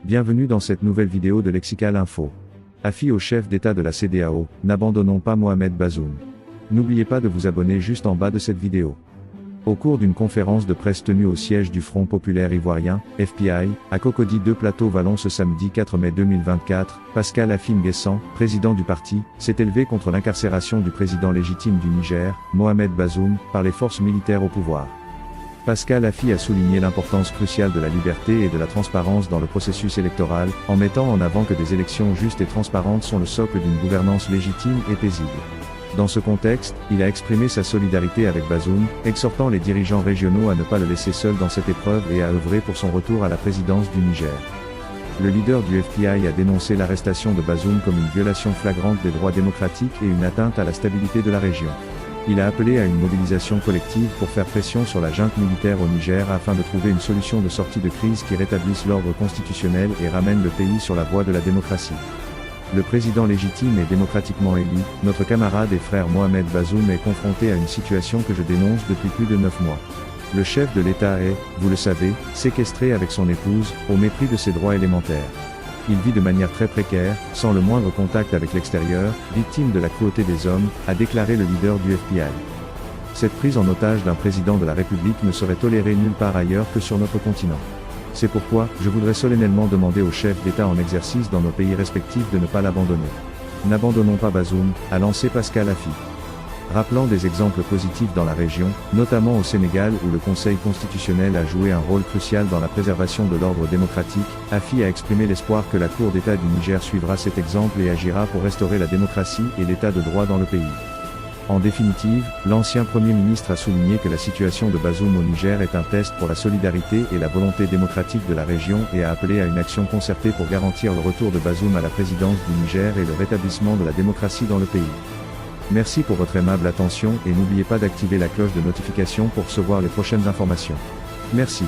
Bienvenue dans cette nouvelle vidéo de Lexical Info. Avis au chef d'État de la CEDEAO, n'abandonnons pas Mohamed Bazoum. N'oubliez pas de vous abonner juste en bas de cette vidéo. Au cours d'une conférence de presse tenue au siège du Front Populaire Ivoirien, FPI, à Cocody 2 Plateau Vallon ce samedi 4 mai 2024, Pascal Affi N'Guessan, président du parti, s'est élevé contre l'incarcération du président légitime du Niger, Mohamed Bazoum, par les forces militaires au pouvoir. Pascal Affi a souligné l'importance cruciale de la liberté et de la transparence dans le processus électoral, en mettant en avant que des élections justes et transparentes sont le socle d'une gouvernance légitime et paisible. Dans ce contexte, il a exprimé sa solidarité avec Bazoum, exhortant les dirigeants régionaux à ne pas le laisser seul dans cette épreuve et à œuvrer pour son retour à la présidence du Niger. Le leader du FPI a dénoncé l'arrestation de Bazoum comme une violation flagrante des droits démocratiques et une atteinte à la stabilité de la région. Il a appelé à une mobilisation collective pour faire pression sur la junte militaire au Niger afin de trouver une solution de sortie de crise qui rétablisse l'ordre constitutionnel et ramène le pays sur la voie de la démocratie. Le président légitime et démocratiquement élu, notre camarade et frère Mohamed Bazoum est confronté à une situation que je dénonce depuis plus de 9 mois. Le chef de l'État est, vous le savez, séquestré avec son épouse, au mépris de ses droits élémentaires. Il vit de manière très précaire, sans le moindre contact avec l'extérieur, victime de la cruauté des hommes, a déclaré le leader du FPI. Cette prise en otage d'un président de la République ne serait tolérée nulle part ailleurs que sur notre continent. C'est pourquoi, je voudrais solennellement demander aux chefs d'État en exercice dans nos pays respectifs de ne pas l'abandonner. N'abandonnons pas Bazoum, a lancé Pascal Affi. Rappelant des exemples positifs dans la région, notamment au Sénégal où le Conseil constitutionnel a joué un rôle crucial dans la préservation de l'ordre démocratique, Affi a exprimé l'espoir que la Cour d'État du Niger suivra cet exemple et agira pour restaurer la démocratie et l'état de droit dans le pays. En définitive, l'ancien Premier ministre a souligné que la situation de Bazoum au Niger est un test pour la solidarité et la volonté démocratique de la région et a appelé à une action concertée pour garantir le retour de Bazoum à la présidence du Niger et le rétablissement de la démocratie dans le pays. Merci pour votre aimable attention et n'oubliez pas d'activer la cloche de notification pour recevoir les prochaines informations. Merci.